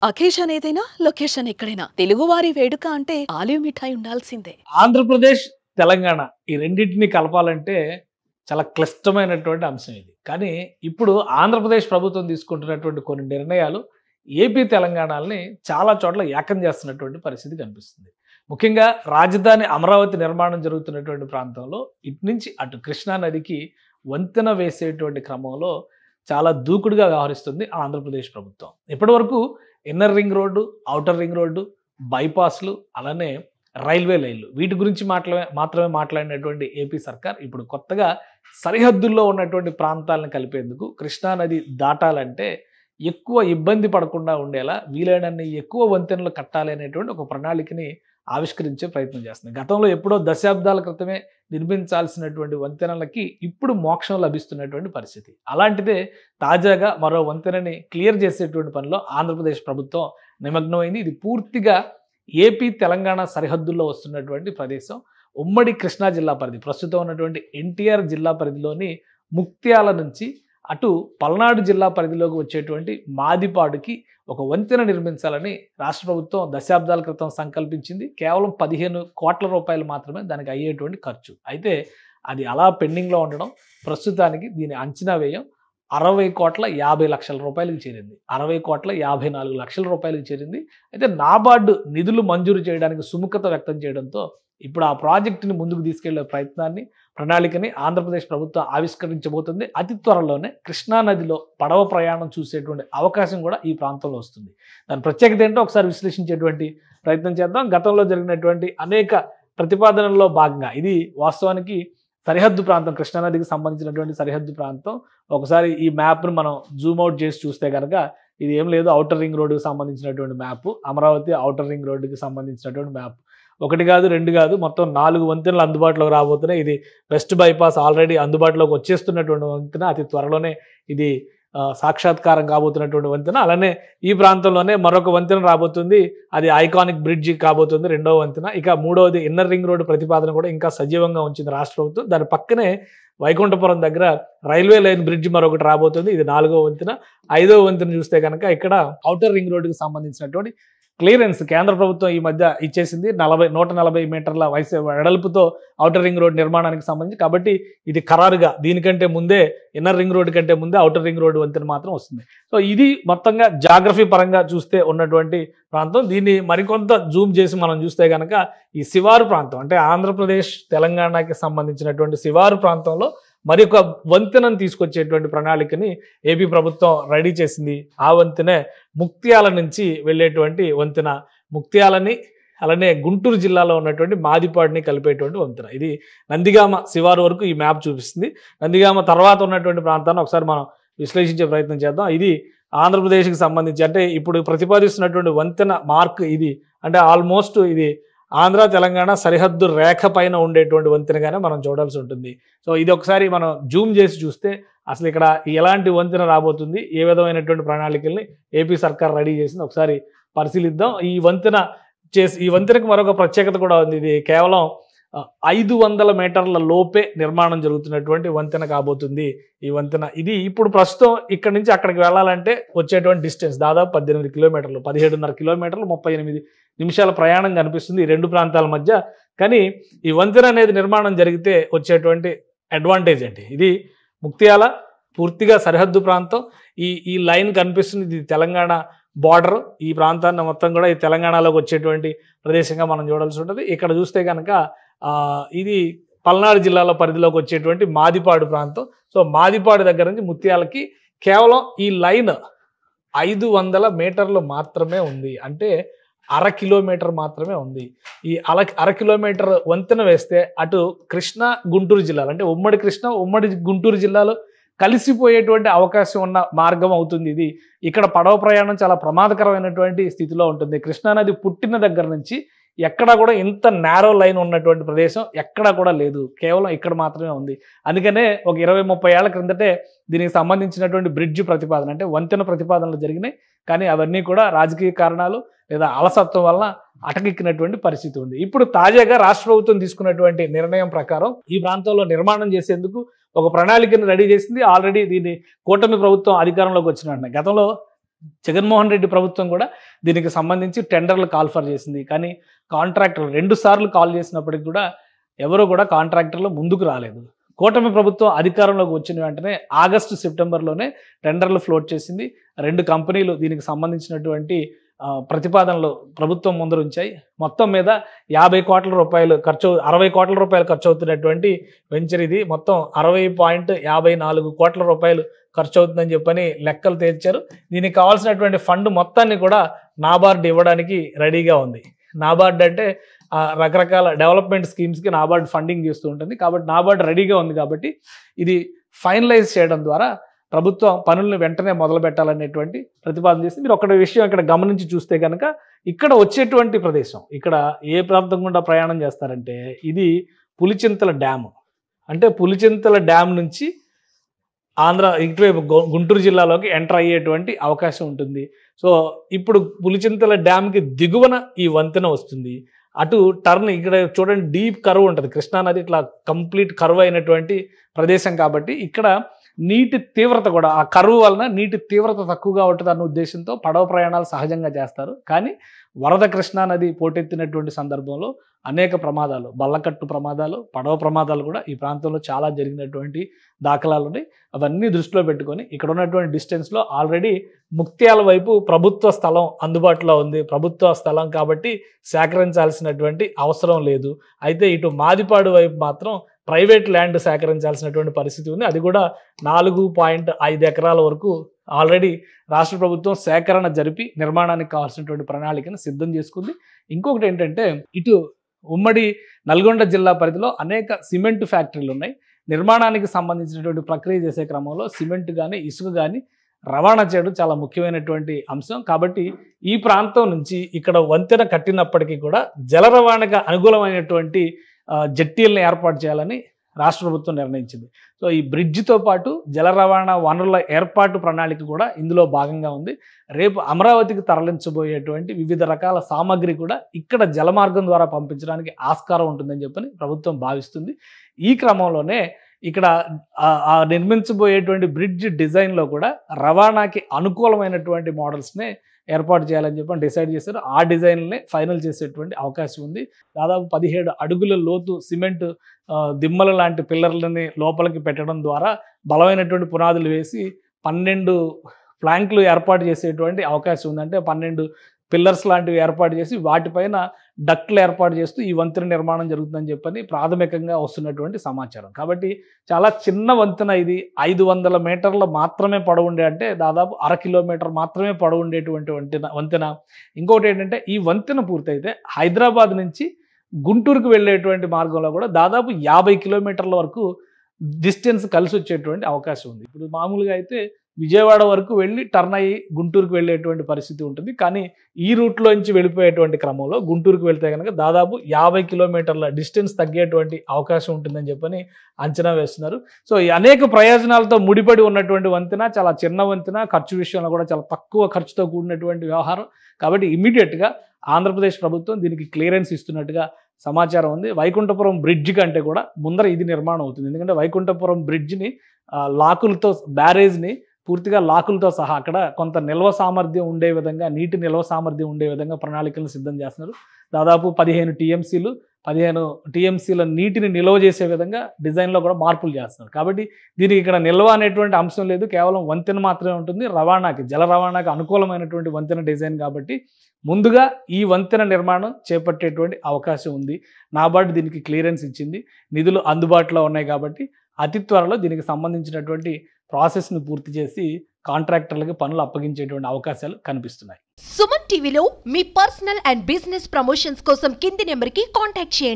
Occasion ఏదైనా location ఎక్కడైనా తెలుగువారి వేడుక అంటే ఆలివ్ మిఠాయి ఉండాల్సిందే. ఆంధ్రప్రదేశ్, తెలంగాణ ఈ రెండింటిని కలపాలంటే చాలా క్లిష్టమైనటువంటి అంశం ఇది. కానీ ఇప్పుడు ఆంధ్రప్రదేశ్ ప్రభుత్వం తీసుకుంటున్నటువంటి కొన్ని నిర్ణయాలు ఏపీ, తెలంగాణల్ని చాలా చోట్ల ఏకం చేస్తున్నటువంటి పరిస్థితి కనిపిస్తుంది. ముఖ్యంగా రాజధాని అమరావతి నిర్మాణం జరుగుతున్నటువంటి ప్రాంతంలో ఇటు నుంచి అటు కృష్ణా నదికి వంతెన వేసేటువంటి క్రమంలో చాలా దూకుడుగా వ్యవహరిస్తుంది ఆంధ్రప్రదేశ్ ప్రభుత్వం. ఇప్పటివరకు inner ring road, outer ring road, బైపాస్లు, అలానే రైల్వే లైన్లు వీటి గురించి మాత్రమే మాట్లాడినటువంటి ఏపీ సర్కార్ ఇప్పుడు కొత్తగా సరిహద్దుల్లో ఉన్నటువంటి ప్రాంతాలను కలిపేందుకు కృష్ణా నది దాటాలంటే ఎక్కువ ఇబ్బంది పడకుండా ఉండేలా వీలైనన్ని ఎక్కువ వంతెనలు కట్టాలి అనేటువంటి ఒక ప్రణాళికని ఆవిష్కరించే ప్రయత్నం చేస్తుంది. గతంలో ఎప్పుడో దశాబ్దాల క్రితమే నిర్మించాల్సినటువంటి వంతెనలకి ఇప్పుడు మోక్షం లభిస్తున్నటువంటి పరిస్థితి. అలాంటిదే తాజాగా మరో వంతెనని క్లియర్ చేసేటువంటి పనిలో ఆంధ్రప్రదేశ్ ప్రభుత్వం నిమగ్నమైంది. ఇది పూర్తిగా ఏపీ, తెలంగాణ సరిహద్దుల్లో వస్తున్నటువంటి ప్రదేశం. ఉమ్మడి కృష్ణా జిల్లా పరిధి, ప్రస్తుతం ఉన్నటువంటి ఎన్టీఆర్ జిల్లా పరిధిలోని ముక్త్యాల నుంచి అటు పల్నాడు జిల్లా పరిధిలోకి వచ్చేటువంటి మాదిపాడుకి ఒక వంతెన నిర్మించాలని రాష్ట్ర ప్రభుత్వం దశాబ్దాల క్రితం సంకల్పించింది. కేవలం 15 కోట్ల రూపాయలు మాత్రమే దానికి అయ్యేటువంటి ఖర్చు. అయితే అది అలా పెండింగ్లో ఉండడం, ప్రస్తుతానికి దీని అంచనా వ్యయం 60,50,00,000 రూపాయలకు చేరింది. 60,54,00,000 రూపాయలకు చేరింది. అయితే నాబార్డు నిధులు మంజూరు చేయడానికి సుముఖత వ్యక్తం చేయడంతో ఇప్పుడు ఆ ప్రాజెక్టుని ముందుకు తీసుకెళ్లే ప్రణాళికని ఆంధ్రప్రదేశ్ ప్రభుత్వం ఆవిష్కరించబోతుంది. అతి త్వరలోనే కృష్ణా నదిలో పడవ ప్రయాణం చూసేటువంటి అవకాశం కూడా ఈ ప్రాంతంలో వస్తుంది. దాని ప్రత్యేకత ఏంటో ఒకసారి విశ్లేషించేటువంటి ప్రయత్నం చేద్దాం. గతంలో జరిగినటువంటి అనేక ప్రతిపాదనల్లో భాగంగా ఇది వాస్తవానికి సరిహద్దు ప్రాంతం, కృష్ణానదికి సంబంధించినటువంటి సరిహద్దు ప్రాంతం. ఒకసారి ఈ మ్యాప్ను మనం జూమ్ అవుట్ చేసి చూస్తే కనుక ఇది ఏం లేదు, ఔటర్ రింగ్ రోడ్డుకి సంబంధించినటువంటి మ్యాప్, అమరావతి ఔటర్ రింగ్ రోడ్డుకి సంబంధించినటువంటి మ్యాప్. 1 కాదు 2 కాదు, మొత్తం 4 వంతెనలు అందుబాటులోకి రాబోతున్నాయి. ఇది వెస్ట్ బైపాస్ ఆల్రెడీ అందుబాటులోకి వచ్చేస్తున్నటువంటి వంతెన, అతి త్వరలోనే ఇది సాక్షాత్కారం కాబోతున్నటువంటి వంతెన. అలానే ఈ ప్రాంతంలోనే మరొక వంతెన రాబోతుంది, అది ఐకానిక్ బ్రిడ్జి కాబోతుంది, 2వ వంతెన. ఇక 3వది ఇన్నర్ రింగ్ రోడ్డు ప్రతిపాదన కూడా ఇంకా సజీవంగా ఉంచింది రాష్ట్ర ప్రభుత్వం. దాని పక్కనే వైకుంఠపురం దగ్గర రైల్వే లైన్ బ్రిడ్జ్ మరొకటి రాబోతుంది, ఇది 4వ వంతెన. 5వ వంతెన చూస్తే కనుక ఇక్కడ ఔటర్ రింగ్ రోడ్డుకి సంబంధించినటువంటి క్లియరెన్స్ కేంద్ర ప్రభుత్వం ఈ మధ్య ఇచ్చేసింది. 140 మీటర్ల వెడల్పుతో ఔటర్ రింగ్ రోడ్ నిర్మాణానికి సంబంధించి. కాబట్టి ఇది ఖరారుగా దీనికంటే ముందే, ఇన్నర్ రింగ్ రోడ్ కంటే ముందే ఔటర్ రింగ్ రోడ్ వంతెన మాత్రం వస్తుంది. సో ఇది మొత్తంగా జాగ్రఫీ పరంగా చూస్తే ఉన్నటువంటి ప్రాంతం. దీన్ని మరికొంత జూమ్ చేసి మనం చూస్తే కనుక ఈ శివారు ప్రాంతం, అంటే ఆంధ్రప్రదేశ్, తెలంగాణకి సంబంధించినటువంటి శివారు ప్రాంతంలో మరి ఒక వంతెనను తీసుకొచ్చేటువంటి ప్రణాళికని ఏపీ ప్రభుత్వం రెడీ చేసింది. ఆ వంతెనే ముక్త్యాల నుంచి వెళ్ళేటువంటి వంతెన. ముక్త్యాలని అలానే గుంటూరు జిల్లాలో ఉన్నటువంటి మాదిపాడిని కలిపేటువంటి వంతెన. ఇది నందిగామ శివారు వరకు ఈ మ్యాప్ చూపిస్తుంది. నందిగామ తర్వాత ఉన్నటువంటి ప్రాంతాన్ని ఒకసారి మనం విశ్లేషించే ప్రయత్నం చేద్దాం. ఇది ఆంధ్రప్రదేశ్కి సంబంధించి, అంటే ఇప్పుడు ప్రతిపాదిస్తున్నటువంటి వంతెన మార్క్ ఇది, అంటే ఆల్మోస్ట్ ఇది ఆంధ్ర, తెలంగాణ సరిహద్దు రేఖ పైన ఉండేటువంటి వంతెనగానే మనం చూడాల్సి ఉంటుంది. సో ఇది ఒకసారి మనం జూమ్ చేసి చూస్తే అసలు ఇక్కడ ఎలాంటి వంతెన రాబోతుంది, ఏ విధమైనటువంటి ప్రణాళికల్ని ఏపీ సర్కార్ రెడీ చేసింది ఒకసారి పరిశీలిద్దాం. ఈ వంతెనకు మరొక ప్రత్యేకత కూడా ఉంది. ఇది కేవలం 500 మీటర్ల లోపే నిర్మాణం జరుగుతున్నటువంటి వంతెన కాబోతుంది ఈ వంతెన. ఇది ఇప్పుడు ప్రస్తుతం ఇక్కడ నుంచి అక్కడికి వెళ్ళాలంటే వచ్చేటువంటి డిస్టెన్స్ దాదాపు 18 కిలోమీటర్లు, 17.5 కిలోమీటర్లు, 38 నిమిషాల ప్రయాణం కనిపిస్తుంది ఈ రెండు ప్రాంతాల మధ్య. కానీ ఈ వంతెన అనేది నిర్మాణం జరిగితే వచ్చేటువంటి అడ్వాంటేజ్ ఏంటి? ఇది ముక్త్యాల పూర్తిగా సరిహద్దు ప్రాంతం. ఈ లైన్ కనిపిస్తుంది, ఇది తెలంగాణ బార్డర్. ఈ ప్రాంతాన్ని మొత్తం కూడా ఈ తెలంగాణలోకి వచ్చేటువంటి ప్రదేశంగా మనం చూడాల్సి ఉంటుంది. ఇక్కడ చూస్తే కనుక ఇది పల్నాడు జిల్లాలో పరిధిలోకి వచ్చేటువంటి మాదిపాడు ప్రాంతం. సో మాదిపాడు దగ్గర నుంచి ముత్యాలకి కేవలం ఈ లైన్ 500 మీటర్లు మాత్రమే ఉంది, అంటే 1/2 కిలోమీటర్ మాత్రమే ఉంది. ఈ 1/2 కిలోమీటర్ వంతెన వేస్తే అటు కృష్ణా, గుంటూరు జిల్లాలు, అంటే ఉమ్మడి కృష్ణా, ఉమ్మడి గుంటూరు జిల్లాలో కలిసిపోయేటువంటి అవకాశం ఉన్న మార్గం అవుతుంది ఇది. ఇక్కడ పడవ ప్రయాణం చాలా ప్రమాదకరమైనటువంటి స్థితిలో ఉంటుంది. కృష్ణానది పుట్టిన దగ్గర నుంచి ఎక్కడా కూడా ఇంత నేరో లైన్ ఉన్నటువంటి ప్రదేశం ఎక్కడా కూడా లేదు, కేవలం ఇక్కడ మాత్రమే ఉంది. అందుకనే ఒక 20-30 ఏళ్ల క్రిందటే దీనికి సంబంధించినటువంటి బ్రిడ్జ్ ప్రతిపాదన, అంటే వంతెన ప్రతిపాదనలు జరిగినాయి. కానీ అవన్నీ కూడా రాజకీయ కారణాలు లేదా అలసత్వం వల్ల అటకెక్కినటువంటి పరిస్థితి ఉంది. ఇప్పుడు తాజాగా రాష్ట్ర ప్రభుత్వం తీసుకున్నటువంటి నిర్ణయం ప్రకారం ఈ ప్రాంతంలో నిర్మాణం చేసేందుకు ఒక ప్రణాళికను రెడీ చేసింది. ఆల్రెడీ దీన్ని కూటమి ప్రభుత్వం అధికారంలోకి వచ్చిన గతంలో జగన్మోహన్ రెడ్డి ప్రభుత్వం కూడా దీనికి సంబంధించి టెండర్లు కాల్ఫర్ చేసింది. కానీ కాంట్రాక్టర్లు 2 సార్లు కాల్ చేసినప్పటికి కూడా ఎవరు కూడా కాంట్రాక్టర్లు ముందుకు రాలేదు. కూటమి ప్రభుత్వం అధికారంలోకి వచ్చిన వెంటనే ఆగస్టు సెప్టెంబర్లోనే టెండర్లు ఫ్లోట్ చేసింది. 2 కంపెనీలు దీనికి సంబంధించినటువంటి ప్రతిపాదనలు ప్రభుత్వం ముందర ఉంచాయి. మొత్తం మీద 50 కోట్ల రూపాయలు 60 కోట్ల రూపాయలు ఖర్చు అవుతున్నటువంటి వెంచర్ ఇది. మొత్తం 60.54 కోట్ల రూపాయలు ఖర్చు అవుతుందని చెప్పని లెక్కలు తేల్చారు. దీనికి కావాల్సినటువంటి ఫండ్ మొత్తాన్ని కూడా నాబార్డ్ ఇవ్వడానికి రెడీగా ఉంది. నాబార్డ్ అంటే రకరకాల డెవలప్మెంట్ స్కీమ్స్కి నాబార్డ్ ఫండింగ్ చేస్తూ ఉంటుంది. కాబట్టి నాబార్డ్ రెడీగా ఉంది. కాబట్టి ఇది ఫైనలైజ్ చేయడం ద్వారా ప్రభుత్వం పనులను వెంటనే మొదలు పెట్టాలనేటువంటి ప్రతిపాదన చేసి మీరు ఒక విషయం ఇక్కడ గమనించి చూస్తే కనుక ఇక్కడ వచ్చేటువంటి ప్రదేశం ఇక్కడ ఏ ప్రాంతం గుండా ప్రయాణం చేస్తారంటే ఇది పులిచింతల డ్యామ్. అంటే పులిచింతల డ్యామ్ నుంచి ఆంధ్ర ఇటువైపు గుంటూరు జిల్లాలోకి ఎంటర్ అయ్యేటువంటి అవకాశం ఉంటుంది. సో ఇప్పుడు పులిచింతల డ్యామ్కి దిగువన ఈ వంతెన వస్తుంది. అటు టర్న్ ఇక్కడ చూడండి డీప్ కర్వ్ ఉంటుంది. కృష్ణానది ఇట్లా కంప్లీట్ కర్వ్ అయినటువంటి ప్రదేశం కాబట్టి ఇక్కడ నీటి తీవ్రత కూడా ఆ కరువు వలన నీటి తీవ్రత తక్కువగా ఉంటుంది అన్న ఉద్దేశంతో పడవ ప్రయాణాలు సహజంగా చేస్తారు. కానీ వరద కృష్ణానది పోటెత్తినటువంటి సందర్భంలో అనేక ప్రమాదాలు, బల్లకట్టు ప్రమాదాలు, పడవ ప్రమాదాలు కూడా ఈ ప్రాంతంలో చాలా జరిగినటువంటి దాఖలాలు ఉన్నాయి. అవన్నీ దృష్టిలో పెట్టుకొని ఇక్కడ ఉన్నటువంటి డిస్టెన్స్లో ఆల్రెడీ ముక్త్యాల వైపు ప్రభుత్వ స్థలం అందుబాటులో ఉంది. ప్రభుత్వ స్థలం కాబట్టి సేకరించాల్సినటువంటి అవసరం లేదు. అయితే ఇటు మాదిపాడు వైపు మాత్రం ప్రైవేట్ ల్యాండ్ సేకరించాల్సినటువంటి పరిస్థితి ఉంది. అది కూడా 4.5 ఎకరాల వరకు ఆల్రెడీ రాష్ట్ర ప్రభుత్వం సేకరణ జరిపి నిర్మాణానికి కావాల్సినటువంటి ప్రణాళికను సిద్ధం చేసుకుంది. ఇంకొకటి ఏంటంటే ఇటు ఉమ్మడి నల్గొండ జిల్లా పరిధిలో అనేక సిమెంట్ ఫ్యాక్టరీలు ఉన్నాయి. నిర్మాణానికి సంబంధించినటువంటి ప్రక్రియ చేసే క్రమంలో సిమెంట్ కానీ ఇసుక కానీ రవాణా చేయడం చాలా ముఖ్యమైనటువంటి అంశం. కాబట్టి ఈ ప్రాంతం నుంచి ఇక్కడ వంతెన కట్టినప్పటికీ కూడా జల రవాణాకు అనుకూలమైనటువంటి జట్టీలను ఏర్పాటు చేయాలని రాష్ట్ర ప్రభుత్వం నిర్ణయించింది. సో ఈ బ్రిడ్జితో పాటు జల రవాణా వనరుల ఏర్పాటు ప్రణాళిక కూడా ఇందులో భాగంగా ఉంది. రేపు అమరావతికి తరలించబోయేటువంటి వివిధ రకాల సామాగ్రి కూడా ఇక్కడ జలమార్గం ద్వారా పంపించడానికి ఆస్కారం ఉంటుందని చెప్పని ప్రభుత్వం భావిస్తుంది. ఈ క్రమంలోనే ఇక్కడ నిర్మించబోయేటువంటి బ్రిడ్జ్ డిజైన్లో కూడా రవాణాకి అనుకూలమైనటువంటి మోడల్స్నే ఏర్పాటు చేయాలని చెప్పి డిసైడ్ చేశారు. ఆ డిజైన్లనే ఫైనల్ చేసేటువంటి అవకాశం ఉంది. దాదాపు 17 అడుగుల లోతు సిమెంట్ దిమ్మల లాంటి పిల్లర్లని లోపలికి పెట్టడం ద్వారా బలమైనటువంటి పునాదులు వేసి 12 ఫ్లాంక్లు ఏర్పాటు చేసేటువంటి అవకాశం ఉంది. అంటే 12 పిల్లర్స్ లాంటివి ఏర్పాటు చేసి వాటిపైన డక్ట్లు ఏర్పాటు చేస్తూ ఈ వంతెన నిర్మాణం జరుగుతుందని చెప్పని ప్రాథమికంగా వస్తున్నటువంటి సమాచారం. కాబట్టి చాలా చిన్న వంతెన ఇది. 500 మీటర్లు మాత్రమే పొడవు ఉండే, అంటే దాదాపు 1/2 కిలోమీటర్ మాత్రమే పొడవు ఉండేటువంటి వంతెన. ఇంకొకటి ఏంటంటే ఈ వంతెన పూర్తయితే హైదరాబాద్ నుంచి గుంటూరుకు వెళ్ళేటువంటి మార్గంలో కూడా దాదాపు 50 కిలోమీటర్ల వరకు డిస్టెన్స్ కలిసి వచ్చేటువంటి అవకాశం ఉంది. ఇప్పుడు మామూలుగా అయితే విజయవాడ వరకు వెళ్ళి టర్న్ అయ్యి గుంటూరుకు వెళ్ళేటువంటి పరిస్థితి ఉంటుంది. కానీ ఈ రూట్లోంచి వెళ్ళిపోయేటువంటి క్రమంలో గుంటూరుకు వెళ్తే కనుక దాదాపు 50 కిలోమీటర్ల డిస్టెన్స్ తగ్గేటువంటి అవకాశం ఉంటుందని చెప్పని అంచనా వేస్తున్నారు. సో ఈ అనేక ప్రయోజనాలతో ముడిపడి ఉన్నటువంటి వంతెన, చాలా చిన్న వంతెన, ఖర్చు విషయంలో కూడా చాలా తక్కువ ఖర్చుతో కూడినటువంటి వ్యవహారం. కాబట్టి ఇమీడియట్గా ఆంధ్రప్రదేశ్ ప్రభుత్వం దీనికి క్లియరెన్స్ ఇస్తున్నట్టుగా సమాచారం ఉంది. వైకుంఠపురం బ్రిడ్జ్ కంటే కూడా ముందర ఇది నిర్మాణం అవుతుంది. ఎందుకంటే వైకుంఠపురం బ్రిడ్జ్ని లాకులతో, బ్యారేజ్ని పూర్తిగా లాకులతో సహా అక్కడ కొంత నిల్వ సామర్థ్యం ఉండే విధంగా, నీటి నిల్వ సామర్థ్యం ఉండే విధంగా ప్రణాళికలను సిద్ధం చేస్తున్నారు. దాదాపు 15 టీఎంసీల నీటిని నిల్వ చేసే విధంగా డిజైన్లో కూడా మార్పులు చేస్తున్నారు. కాబట్టి దీనికి ఇక్కడ నిల్వ అనేటువంటి అంశం లేదు, కేవలం వంతెన మాత్రమే ఉంటుంది. జల రవాణాకి అనుకూలమైనటువంటి వంతెన డిజైన్ కాబట్టి ముందుగా ఈ వంతెన నిర్మాణం చేపట్టేటువంటి అవకాశం ఉంది. నాబార్డ్ దీనికి క్లియరెన్స్ ఇచ్చింది. నిధులు అందుబాటులో ఉన్నాయి కాబట్టి అతి త్వరలో దీనికి సంబంధించినటువంటి ప్రాసెస్ను పూర్తి చేసి కాంట్రాక్టర్లకు పనులు అప్పగించేటువంటి అవకాశాలు కనిపిస్తున్నాయి. సుమన్ టీవీలో మీ పర్సనల్ అండ్ బిజినెస్ ప్రమోషన్స్ కోసం కింది నెంబర్కి కాంటాక్ట్ చేయండి.